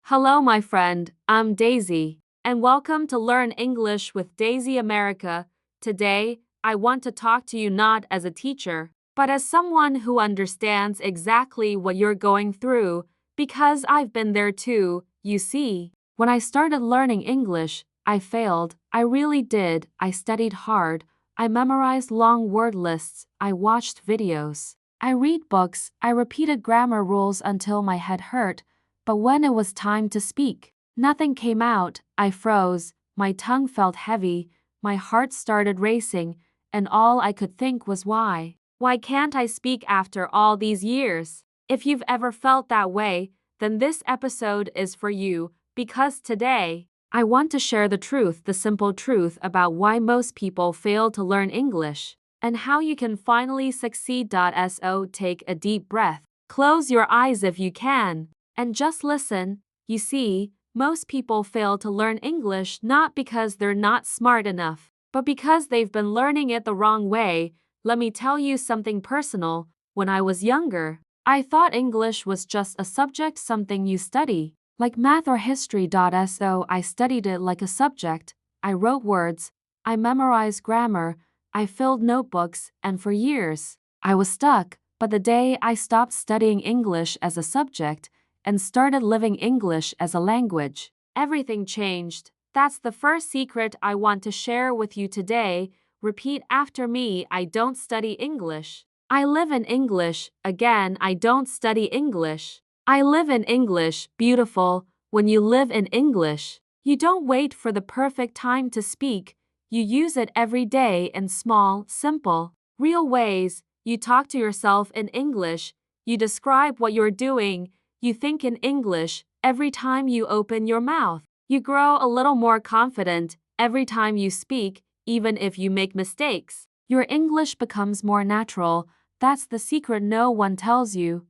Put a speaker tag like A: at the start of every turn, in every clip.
A: Hello, my friend. I'm Daisy, and welcome to Learn English with Daisy America. Today, I want to talk to you not as a teacher, but as someone who understands exactly what you're going through, because I've been there too. You see, when I started learning English, I failed. I really did. I studied hard. I memorized long word lists. I watched videos. I read books. I repeated grammar rules until my head hurt. But when it was time to speak, nothing came out. I froze, my tongue felt heavy, my heart started racing, and all I could think was why? Why can't I speak after all these years? If you've ever felt that way, then this episode is for you, because today, I want to share the truth, the simple truth about why most people fail to learn English, and how you can finally succeed. So take a deep breath, close your eyes if you can. And just listen. You see, most people fail to learn English not because they're not smart enough, but because they've been learning it the wrong way. Let me tell you something personal. When I was younger, I thought English was just a subject, something you study, like math or history. So I studied it like a subject. I wrote words, I memorized grammar, I filled notebooks, and for years, I was stuck. But the day I stopped studying English as a subject, and started living English as a language, everything changed. That's the first secret I want to share with you today. Repeat after me. I don't study English. I live in English. Again, I don't study English. I live in English. Beautiful. When you live in English, you don't wait for the perfect time to speak. You use it every day in small, simple, real ways. You talk to yourself in English. You describe what you're doing. You think in English every time you open your mouth. You grow a little more confident every time you speak, even if you make mistakes. Your English becomes more natural. That's the secret no one tells you.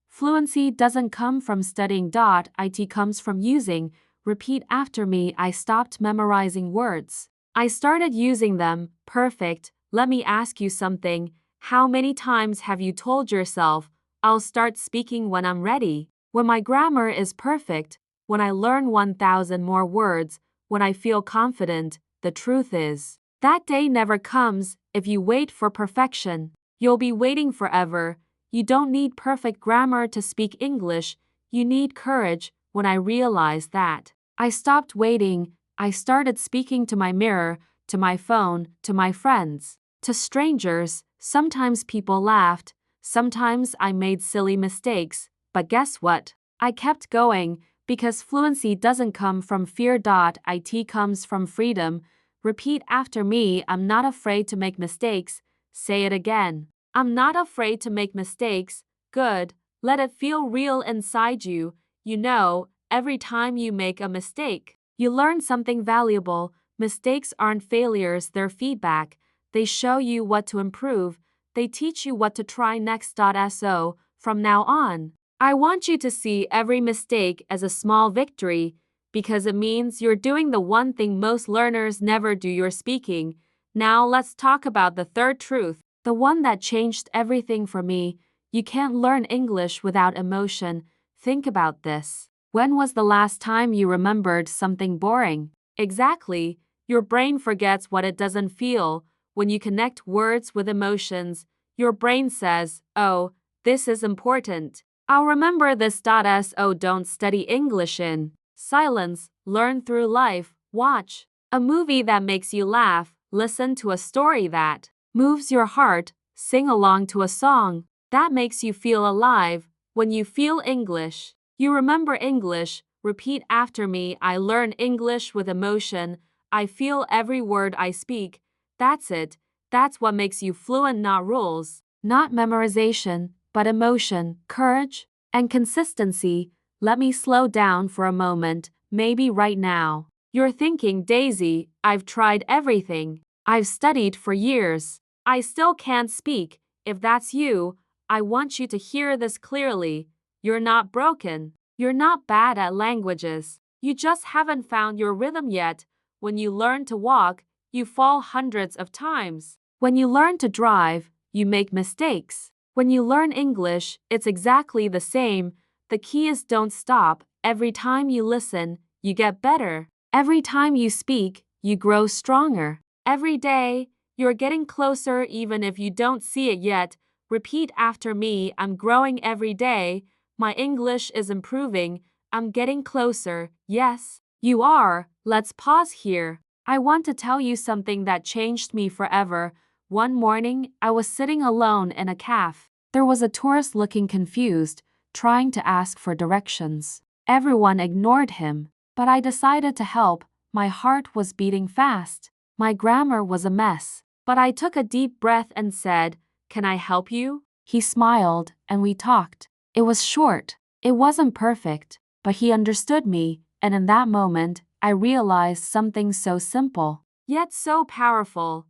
A: Fluency doesn't come from studying. It comes from using. Repeat after me. I stopped memorizing words. I started using them. Perfect. Let me ask you something. How many times have you told yourself, I'll start speaking when I'm ready? When my grammar is perfect, when I learn 1,000 more words, when I feel confident. The truth is, that day never comes. If you wait for perfection, you'll be waiting forever. You don't need perfect grammar to speak English. You need courage. When I realized that, I stopped waiting. I started speaking to my mirror, to my phone, to my friends, to strangers. Sometimes people laughed. Sometimes I made silly mistakes. But guess what? I kept going, because fluency doesn't come from fear. It comes from freedom. Repeat after me. I'm not afraid to make mistakes. Say it again. I'm not afraid to make mistakes. Good. Let it feel real inside you. You know, every time you make a mistake, you learn something valuable. Mistakes aren't failures, they're feedback. They show you what to improve. They teach you what to try next. So, from now on, I want you to see every mistake as a small victory, because it means you're doing the one thing most learners never do. You're speaking. Now let's talk about the third truth, the one that changed everything for me. You can't learn English without emotion. Think about this. When was the last time you remembered something boring? Exactly. Your brain forgets what it doesn't feel. When you connect words with emotions, your brain says, oh, this is important. I'll remember this. So don't study English in silence. Learn through life. Watch a movie that makes you laugh. Listen to a story that moves your heart. Sing along to a song that makes you feel alive. When you feel English, you remember English. Repeat after me. I learn English with emotion. I feel every word I speak. That's it. That's what makes you fluent. Not rules, not memorization, but emotion, courage, and consistency. Let me slow down for a moment. Maybe right now, you're thinking, Daisy, I've tried everything. I've studied for years. I still can't speak. If that's you, I want you to hear this clearly. You're not broken. You're not bad at languages. You just haven't found your rhythm yet. When you learn to walk, you fall hundreds of times. When you learn to drive, you make mistakes. When you learn English, it's exactly the same. The key is don't stop. every time you listen, you get better. Every time you speak, you grow stronger. Every day, you're getting closer even if you don't see it yet. Repeat after me. I'm growing every day. My English is improving. I'm getting closer. Yes, you are. Let's pause here. I want to tell you something that changed me forever. One morning, I was sitting alone in a cafe. There was a tourist looking confused, trying to ask for directions. Everyone ignored him, but I decided to help. My heart was beating fast. My grammar was a mess, but I took a deep breath and said, "Can I help you?" He smiled, and we talked. It was short. It wasn't perfect, but he understood me, and in that moment, I realized something so simple, yet so powerful.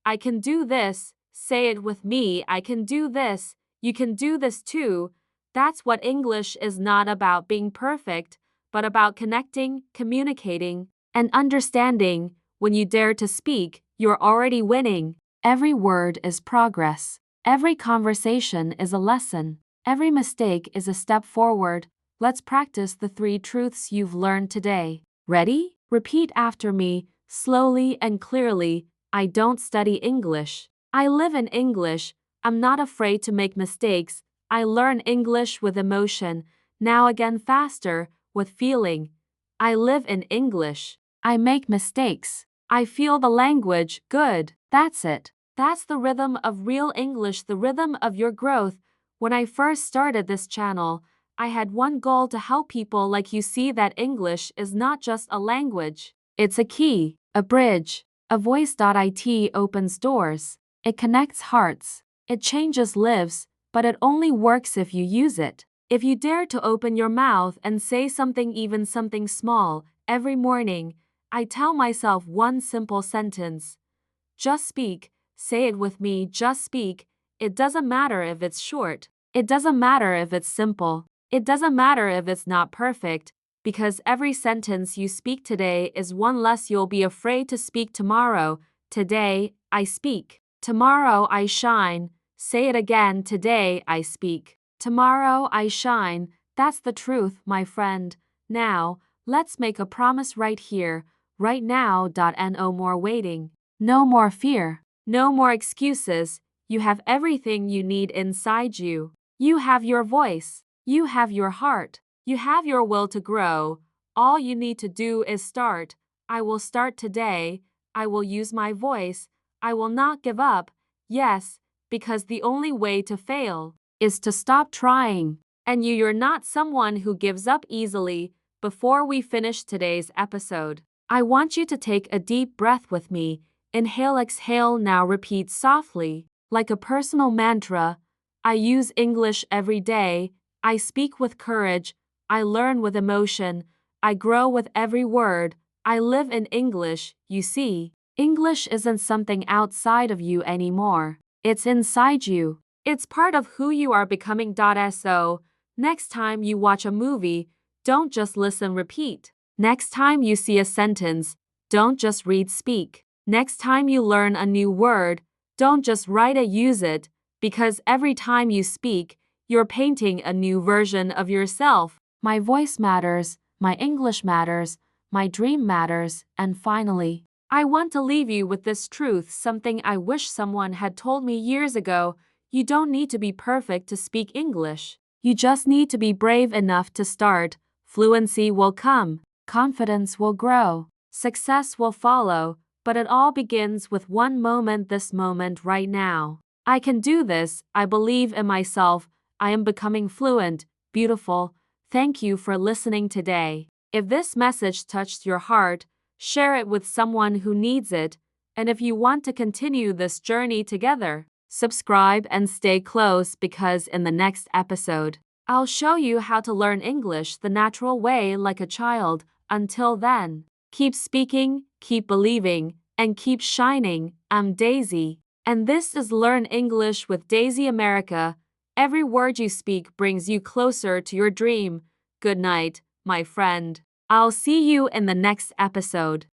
A: I can do this. Say it with me. I can do this. You can do this too. That's what English is not about being perfect, but about connecting, communicating, and understanding. When you dare to speak, you're already winning. Every word is progress. Every conversation is a lesson. Every mistake is a step forward. Let's practice the 3 truths you've learned today. Ready? Repeat after me, slowly and clearly. I don't study English. I live in English. I'm not afraid to make mistakes. I learn English with emotion. Now again faster, with feeling. I live in English. I make mistakes. I feel the language. Good. That's it. That's the rhythm of real English, the rhythm of your growth. When I first started this channel, I had one goal: to help people like you see that English is not just a language. It's a key, a bridge, a voice. It opens doors. It connects hearts. It changes lives, but it only works if you use it. If you dare to open your mouth and say something, even something small, every morning, I tell myself one simple sentence. Just speak. Say it with me. Just speak. It doesn't matter if it's short. It doesn't matter if it's simple. It doesn't matter if it's not perfect, because every sentence you speak today is one less you'll be afraid to speak tomorrow. Today, I speak. Tomorrow, I shine. Say it again. Today, I speak. Tomorrow, I shine. That's the truth, my friend. Now, let's make a promise right here, right now. No more waiting. No more fear. No more excuses. You have everything you need inside you. You have your voice. You have your heart. You have your will to grow. All you need to do is start. I will start today. I will use my voice. I will not give up. Yes, because the only way to fail is to stop trying. And you're not someone who gives up easily. Before we finish today's episode, I want you to take a deep breath with me. Inhale, exhale. Now repeat softly, like a personal mantra. I use English every day. I speak with courage. I learn with emotion. I grow with every word. I live in English. You see, English isn't something outside of you anymore. It's inside you. It's part of who you are becoming. So, next time you watch a movie, don't just listen, repeat. Next time you see a sentence, don't just read, speak. Next time you learn a new word, don't just write it, use it, because every time you speak, you're painting a new version of yourself. My voice matters, my English matters, my dream matters, and finally, I want to leave you with this truth, something I wish someone had told me years ago. You don't need to be perfect to speak English. You just need to be brave enough to start. Fluency will come, confidence will grow, success will follow, but it all begins with one moment, this moment right now. I can do this. I believe in myself. I am becoming fluent. Beautiful. Thank you for listening today. If this message touched your heart, share it with someone who needs it. And if you want to continue this journey together, subscribe and stay close, because in the next episode, I'll show you how to learn English the natural way, like a child. Until then, keep speaking, keep believing, and keep shining. I'm Daisy, and this is Learn English with Daisy America. Every word you speak brings you closer to your dream. Good night, my friend. I'll see you in the next episode.